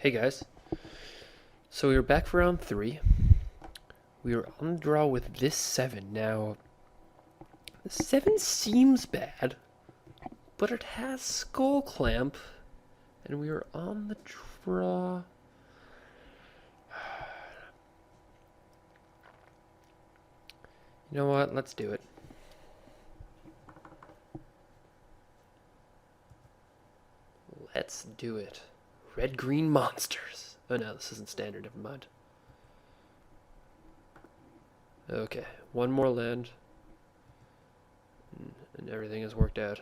Hey guys, so we were back for round 3. We were on the draw with this 7. Now, the 7 seems bad, but it has Skull Clamp, and we were on the draw. You know what? Let's do it. Let's do it. Red-green monsters. Oh no, this isn't standard, never mind. Okay, one more land, and everything has worked out.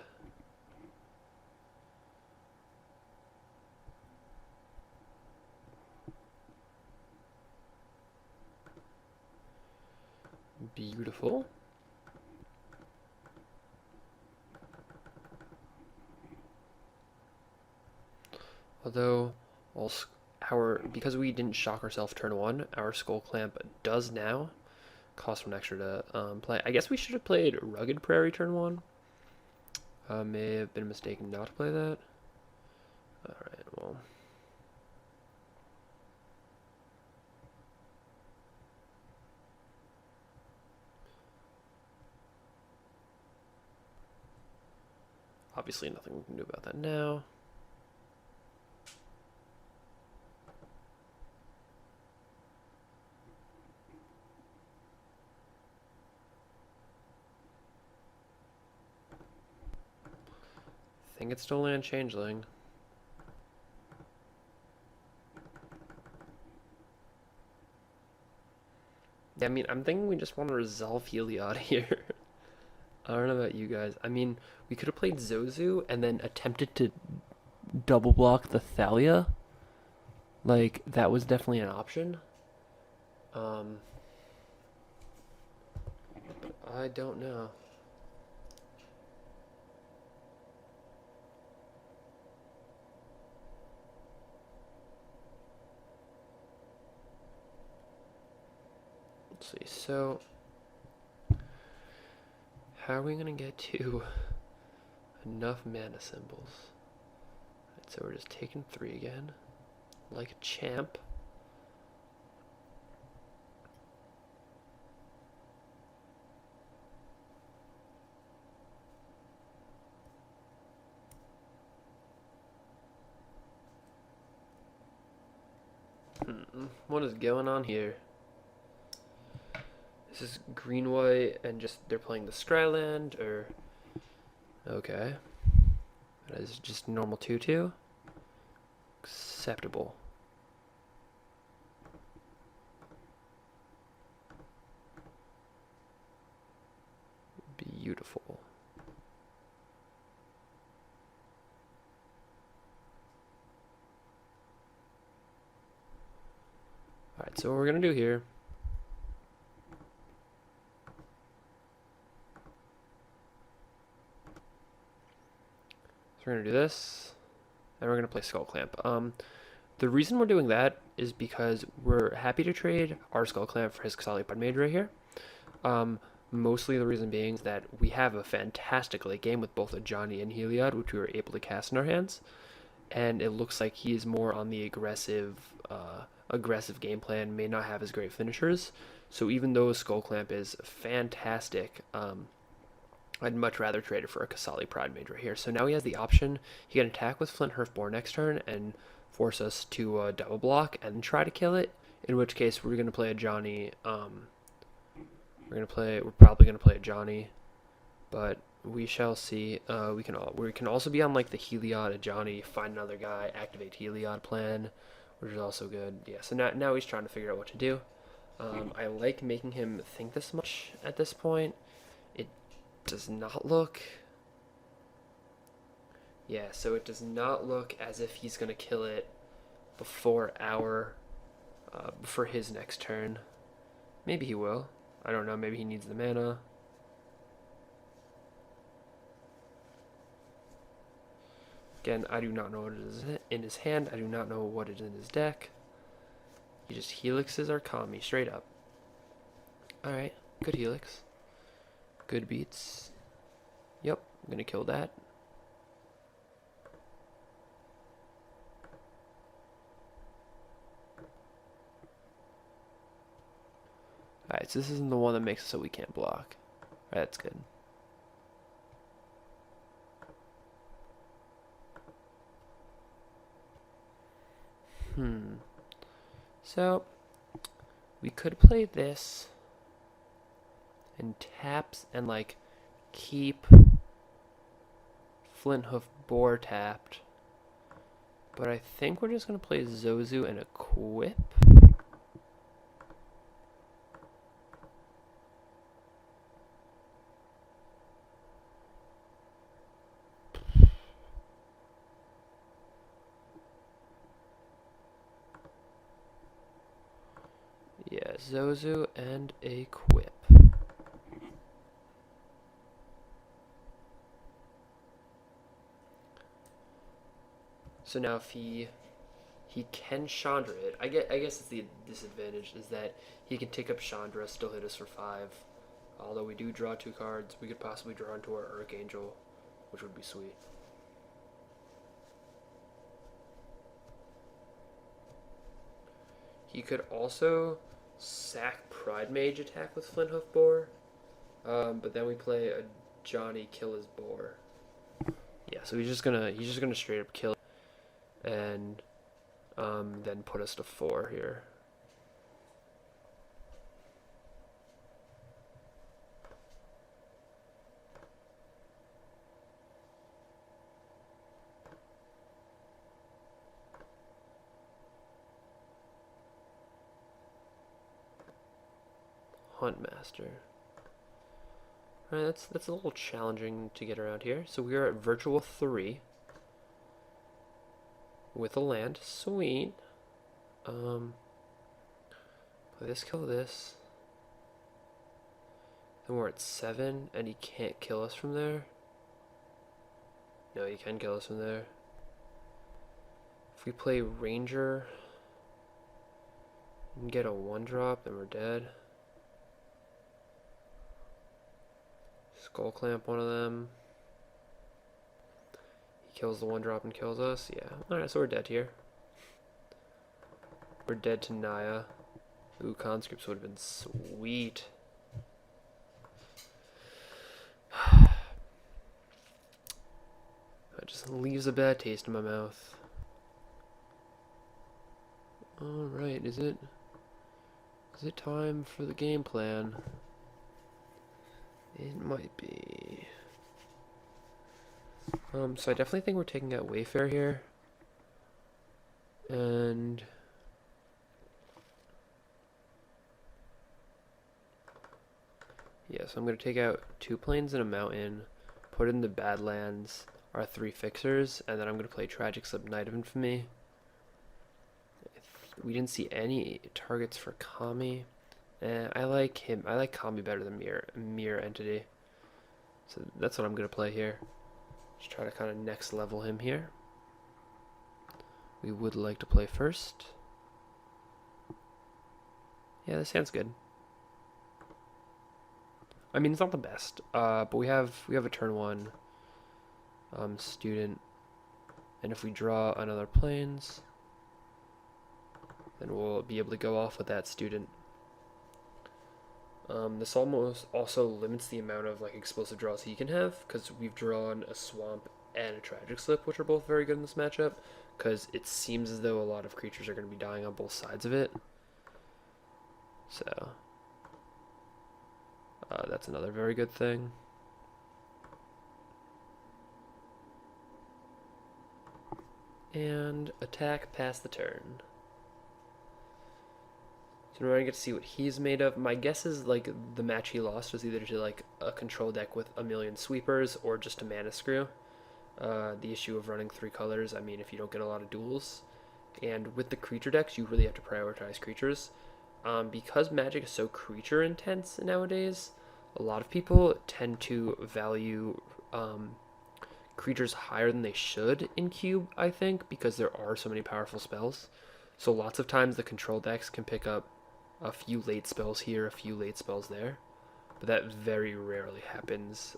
Beautiful. Although, because we didn't shock ourselves turn 1, our Skull Clamp does now cost 1 extra to play. I guess we should have played Rugged Prairie turn 1. May have been mistaken not to play that. Alright, well. Obviously nothing we can do about that now. I think it's still land changeling. Yeah, I mean, I'm thinking we just want to resolve Heliod here. I don't know about you guys. I mean, we could have played Zozu and then attempted to double block the Thalia. Like, that was definitely an option. Um, I don't know. Let's see. So, how are we gonna get to enough mana symbols? Right, so we're just taking 3 again, like a champ. What is going on here? This is green white and just they're playing the Scryland, or okay. That is just normal 2/2. Acceptable. Beautiful. Alright, so what we're gonna do here. So we're gonna do this, and we're gonna play Skull Clamp. The reason we're doing that is because we're happy to trade our Skull Clamp for his Kasali Pride Mage right here. Mostly the reason being is that we have a fantastic late game with both a Johnny and Heliod, which we were able to cast in our hands, and it looks like he is more on the aggressive game plan, may not have as great finishers. So even though Skull Clamp is fantastic, I'd much rather trade it for a Kasali Pride Mage right here. So now he has the option. He can attack with Flint Hearthborn next turn and force us to double block and try to kill it. In which case we're gonna play a Johnny. We're probably gonna play a Johnny, but we shall see. We can also be on like the Heliod, a Johnny, find another guy, activate Heliod plan, which is also good. Yeah. So now he's trying to figure out what to do. I like making him think this much at this point. It does not look. Yeah, so it does not look as if he's gonna kill it before before his next turn. Maybe he will. I don't know. Maybe he needs the mana. Again, I do not know what it is in his hand. I do not know what is in his deck. He just helixes our Kami straight up. Alright, good helix. Good beats. Yep, I'm gonna kill that. Alright, so this isn't the one that makes it so we can't block. Alright, that's good. So, we could play this and taps and like keep Flint Hoof Boar tapped. But I think we're just going to play Zozu and equip. Yeah, Zozu and equip. So now if he can Chandra it. I guess it's the disadvantage is that he can take up Chandra, still hit us for 5. Although we do draw 2 cards, we could possibly draw into our Archangel, which would be sweet. He could also sack Pride Mage attack with Flint Hoof Boar, but then we play a Johnny kill his boar. Yeah, so he's just gonna straight up kill it and then put us to 4 here. Huntmaster. Alright, that's a little challenging to get around here. So we are at Virtual 3 with a land. Sweet. Play this, kill this. Then we're at 7, and he can't kill us from there. No, he can kill us from there. If we play Ranger and get a 1-drop, then we're dead. Skull Clamp one of them. He kills the 1-drop and kills us. Yeah. Alright, so we're dead here. We're dead to Naya. Ooh, conscripts would have been sweet. That just leaves a bad taste in my mouth. Alright, is it time for the game plan? It might be. So I definitely think we're taking out Wayfair here. And yeah, so I'm going to take out 2 plains and a mountain, put in the Badlands, our 3 fixers, and then I'm going to play Tragic Slip Knight of Infamy. We didn't see any targets for Kami. I like him. I like Kami better than Mirror Entity. So that's what I'm going to play here. Just try to kind of next level him here. We would like to play first. Yeah, this hand's good. I mean, it's not the best, but we have a turn 1 student, and if we draw another plains, then we'll be able to go off with that student. This almost also limits the amount of like explosive draws he can have, because we've drawn a swamp and a tragic slip, which are both very good in this matchup, because it seems as though a lot of creatures are going to be dying on both sides of it. So that's another very good thing. And attack past the turn. So we're going to get to see what he's made of. My guess is like the match he lost was either to like a control deck with a million sweepers or just a mana screw. The issue of running 3 colors, I mean, if you don't get a lot of duels. And with the creature decks, you really have to prioritize creatures. Because Magic is so creature intense nowadays, a lot of people tend to value creatures higher than they should in Cube, I think, because there are so many powerful spells. So lots of times the control decks can pick up a few late spells here, a few late spells there, but that very rarely happens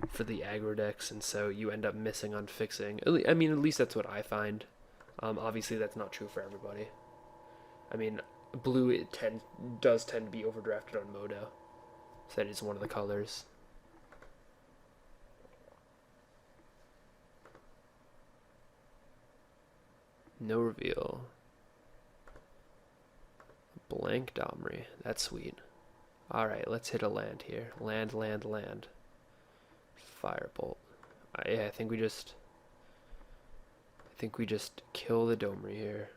for the aggro decks, and so you end up missing on fixing. I mean, at least that's what I find. Obviously, that's not true for everybody. I mean, Blue does tend to be overdrafted on Modo. So that is one of the colors. No reveal. Blank Domri. That's sweet. Alright, let's hit a land here. Land, land, land. Firebolt. Yeah, I think we just kill the Domri here.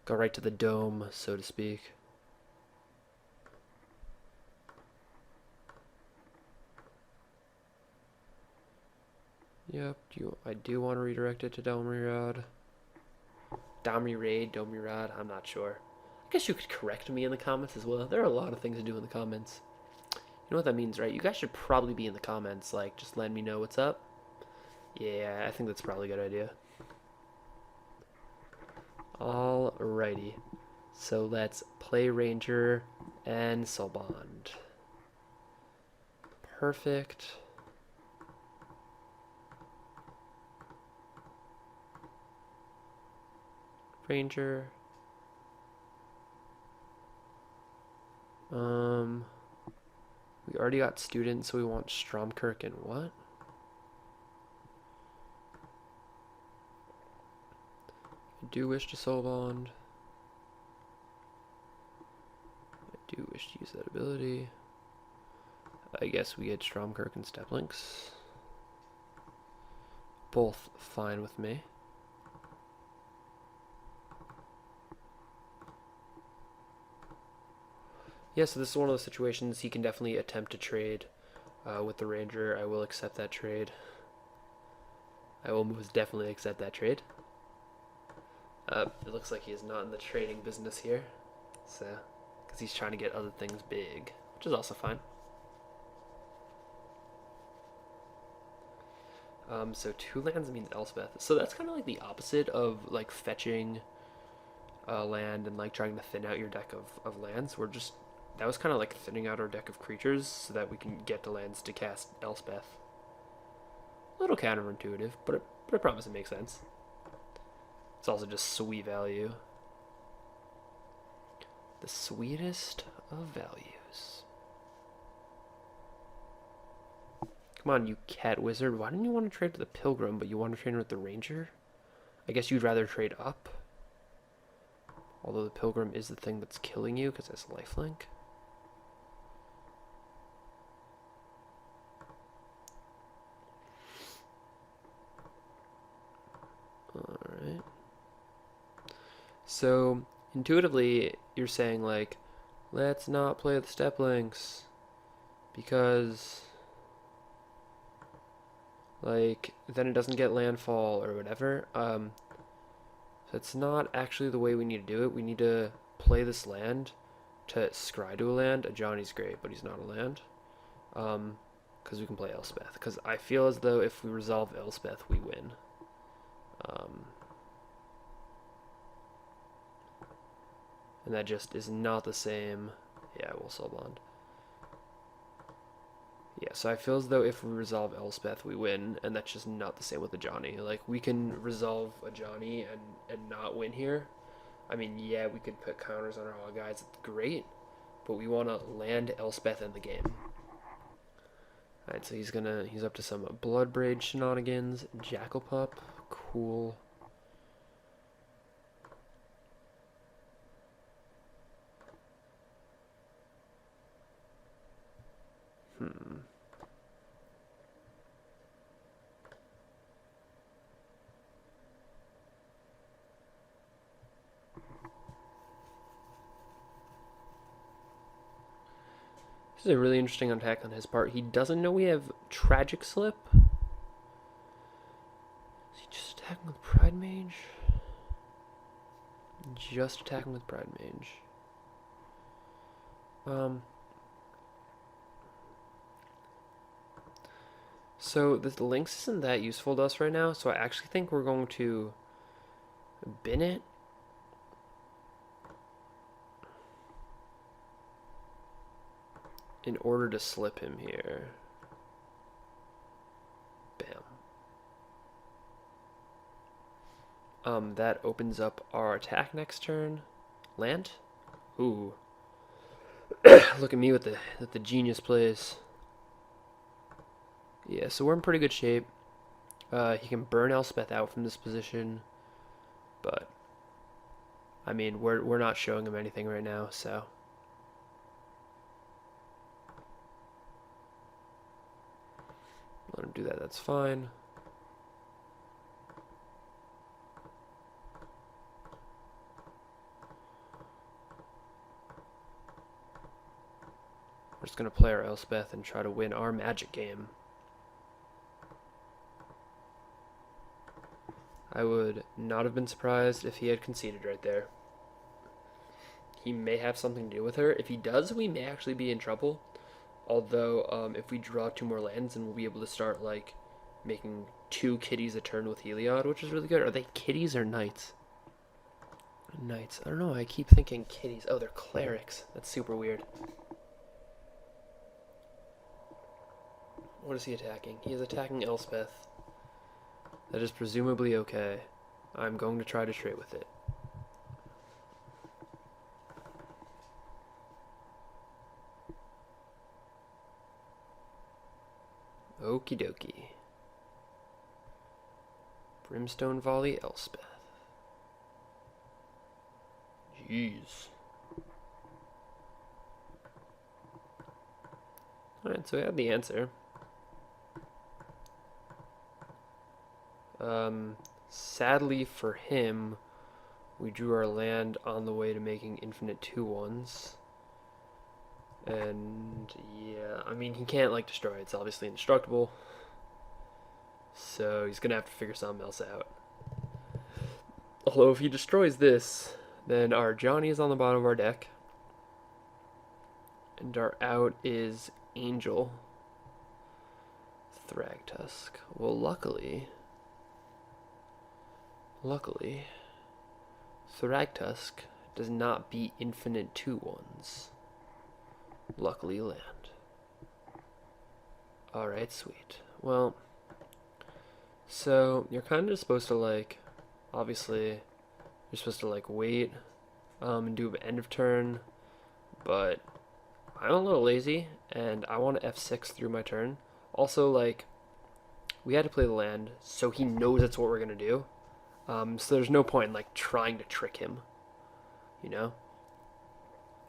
Go right to the dome, so to speak. Yep, I do want to redirect it to Domri Rod. Domri Raid, Domri Rod, I'm not sure. I guess you could correct me in the comments as well. There are a lot of things to do in the comments. You know what that means, right? You guys should probably be in the comments, like, just letting me know what's up. Yeah, I think that's probably a good idea. Alrighty. So let's play Ranger and Soulbond. Perfect. Ranger. We already got students, so we want Stromkirk and what? I do wish to Soulbond. I do wish to use that ability. I guess we get Stromkirk and Steplinks. Both fine with me. Yeah, so this is one of those situations he can definitely attempt to trade with the Ranger. I will accept that trade. I will most definitely accept that trade. It looks like he is not in the trading business here, so because he's trying to get other things big, which is also fine. So 2 lands means Elspeth. So that's kind of like the opposite of like fetching land and like trying to thin out your deck of lands. That was kind of like thinning out our deck of creatures so that we can get the lands to cast Elspeth. A little counterintuitive, but I promise it makes sense. It's also just sweet value. The sweetest of values. Come on, you cat wizard. Why didn't you want to trade with the Pilgrim, but you want to trade with the Ranger? I guess you'd rather trade up. Although the Pilgrim is the thing that's killing you because it's lifelink. Alright. So, intuitively, you're saying, like, let's not play the Steplinks. Because, like, then it doesn't get landfall or whatever. That's not actually the way we need to do it. We need to play this land to scry to a land. Johnny's great, but he's not a land. Because we can play Elspeth. Because I feel as though if we resolve Elspeth, we win. And that just is not the same. Yeah, we'll Soulbond. Yeah, so I feel as though if we resolve Elspeth, we win, and that's just not the same with the Johnny. Like, we can resolve a Johnny and not win here. I mean, yeah, we could put counters on our all guys. It's great, but we want to land Elspeth in the game. Alright, so he's up to some Bloodbraid shenanigans. Jackalpup, cool. This is a really interesting attack on his part. He doesn't know we have Tragic Slip. Is he just attacking with Pride Mage? Just attacking with Pride Mage. So the Lynx isn't that useful to us right now, so I actually think we're going to bin it. In order to slip him here. Bam. That opens up our attack next turn. Land? Ooh. Look at me with the genius plays. Yeah, so we're in pretty good shape. He can burn Elspeth out from this position, but I mean we're not showing him anything right now, so let him do that. That's fine. We're just gonna play our Elspeth and try to win our Magic game. I would not have been surprised if he had conceded right there. He may have something to do with her. If he does, we may actually be in trouble. Although, if we draw 2 more lands, then we'll be able to start, like, making 2 kitties a turn with Heliod, which is really good. Are they kitties or knights? Knights. I don't know. I keep thinking kitties. Oh, they're clerics. That's super weird. What is he attacking? He is attacking Elspeth. That is presumably okay. I'm going to try to trade with it. Okie dokie. Brimstone Volley, Elspeth. Jeez. Alright, so we have the answer. Sadly for him, we drew our land on the way to making infinite 2/1s. And yeah, I mean, he can't like destroy it. It's obviously indestructible. So he's gonna have to figure something else out. Although if he destroys this, then our Johnny is on the bottom of our deck. And our out is Angel. Thragtusk. Well, luckily, Thragtusk does not beat infinite 2/1s. Luckily land. Alright, sweet. Well, so you're kind of supposed to like, obviously, you're supposed to like wait and do an end of turn, but I'm a little lazy and I want to F6 through my turn. Also, like, we had to play the land, so he knows that's what we're gonna do. So there's no point in like trying to trick him, you know?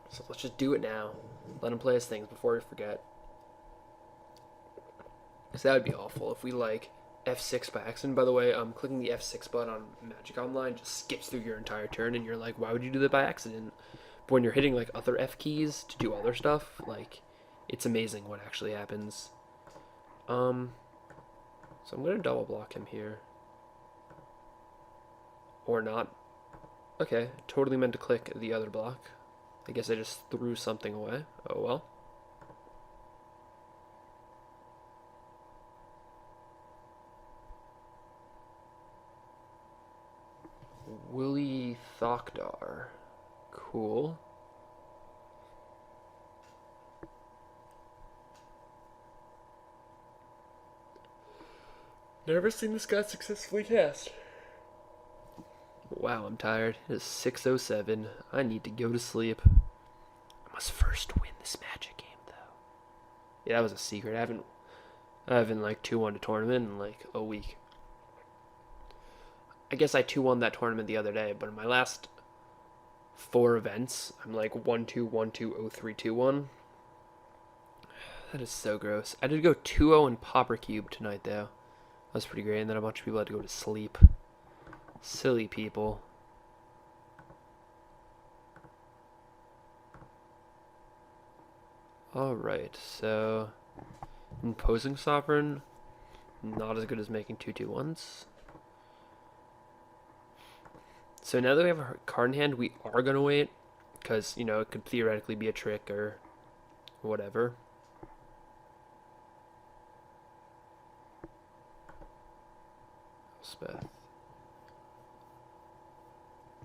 So let's just do it now. Let him play his things before we forget. Because that would be awful if we like F6 by accident. By the way, clicking the F6 button on Magic Online just skips through your entire turn, and you're like, why would you do that by accident? But when you're hitting like other F keys to do other stuff, like, it's amazing what actually happens. So I'm gonna double block him here. Or not. Okay, totally meant to click the other block. I guess I just threw something away. Oh well. Willie Thokdar. Cool. Never seen this guy successfully cast. Wow, I'm tired. It is 6:07. I need to go to sleep. I must first win this Magic game, though. Yeah, that was a secret. I haven't like 2-1 a tournament in like a week. I guess I 2-1 that tournament the other day, but in my last 4 events, I'm like 1-2, 1-2, 0-3, 2-1. That is so gross. I did go 2-0 in Pauper Cube tonight, though. That was pretty great, and then a bunch of people had to go to sleep. Silly people. Alright, so Imposing Sovereign, not as good as making 2/2/1s. So now that we have a card in hand, we are going to wait, because, you know, it could theoretically be a trick or whatever. Elspeth.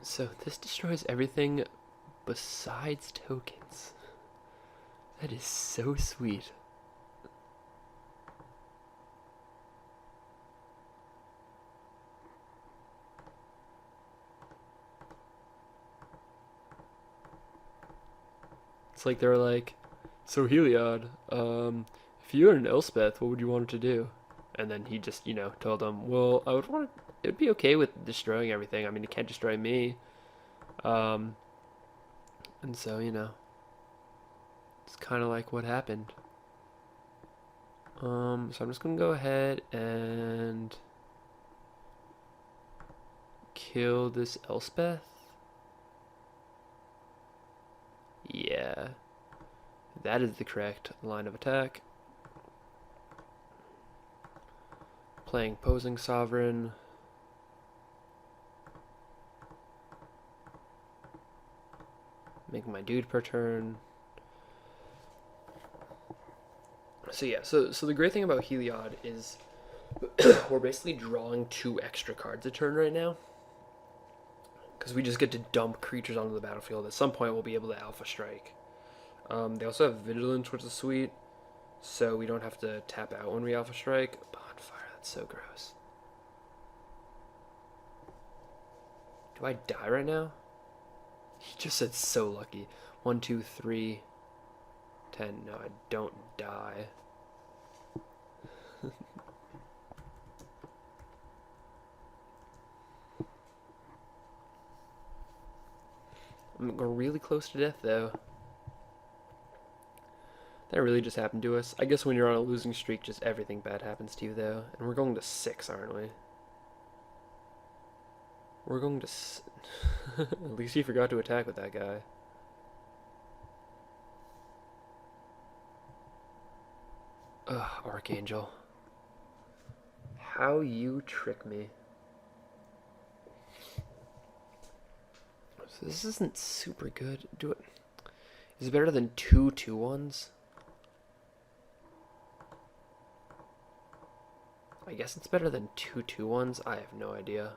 So this destroys everything besides tokens. That is so sweet. It's like they're like, so Heliod, if you were an Elspeth, what would you want it to do? And then he just, told them, well, I would want it would be okay with destroying everything. I mean, it can't destroy me. Um, and so, it's kind of like what happened. So I'm just gonna go ahead and kill this Elspeth. Yeah, that is the correct line of attack. Playing Posing Sovereign. Making my dude per turn. So yeah, so the great thing about Heliod is we're basically drawing 2 extra cards a turn right now. Because we just get to dump creatures onto the battlefield. At some point we'll be able to Alpha Strike. They also have Vigilance, which is sweet. So we don't have to tap out when we Alpha Strike. Bonfire, that's so gross. Do I die right now? He just said so lucky. 1, 2, 3, 10. No, I don't die. I'm really close to death, though. That really just happened to us. I guess when you're on a losing streak, just everything bad happens to you, though. And we're going to 6, aren't we? We're going to... At least he forgot to attack with that guy. Ugh, Archangel. How you trick me. So this isn't super good. Do it. Is it better than 2 2-1s? I guess it's better than 2 2-1s. I have no idea.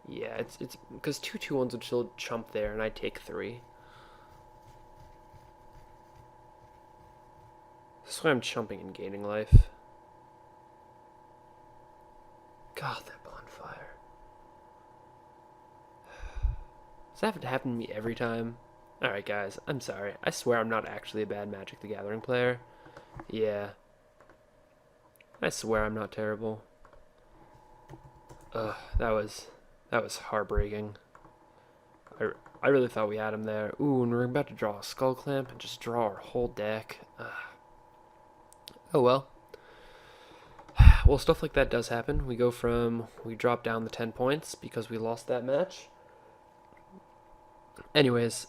Yeah, it's because 2 2-1s would still chump there, and I take 3. This is why I'm chumping and gaining life. God, that bonfire. Does that have to happen to me every time? Alright, guys, I'm sorry. I swear I'm not actually a bad Magic the Gathering player. Yeah. I swear I'm not terrible. Ugh, that was heartbreaking. I really thought we had him there. Ooh, and we're about to draw a Skull Clamp and just draw our whole deck. Ugh. Oh well. Well, stuff like that does happen. We drop down the 10 points because we lost that match. Anyways,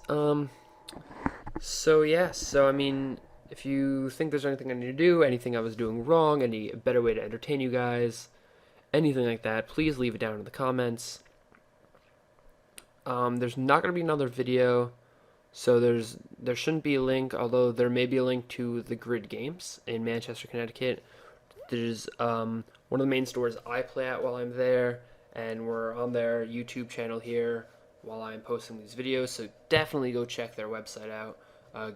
so yeah, I mean, if you think there's anything I need to do, anything I was doing wrong, any better way to entertain you guys, anything like that, please leave it down in the comments. There's not going to be another video, so there shouldn't be a link, although there may be a link to the Grid Games in Manchester, Connecticut. There's one of the main stores I play at while I'm there, and we're on their YouTube channel here while I'm posting these videos, so definitely go check their website out.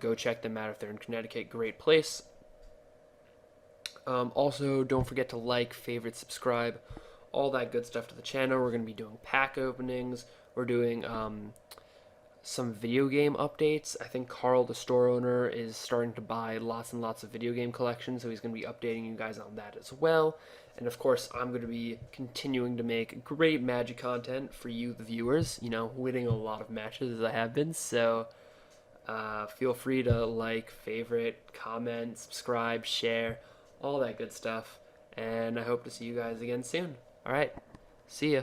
Go check them out if they're in Connecticut. Great place. Also, don't forget to like, favorite, subscribe, all that good stuff to the channel. We're going to be doing pack openings. We're doing some video game updates. I think Carl, the store owner, is starting to buy lots and lots of video game collections, so he's going to be updating you guys on that as well. And of course, I'm going to be continuing to make great Magic content for you, the viewers, winning a lot of matches as I have been. So feel free to like, favorite, comment, subscribe, share, all that good stuff. And I hope to see you guys again soon. All right, see ya.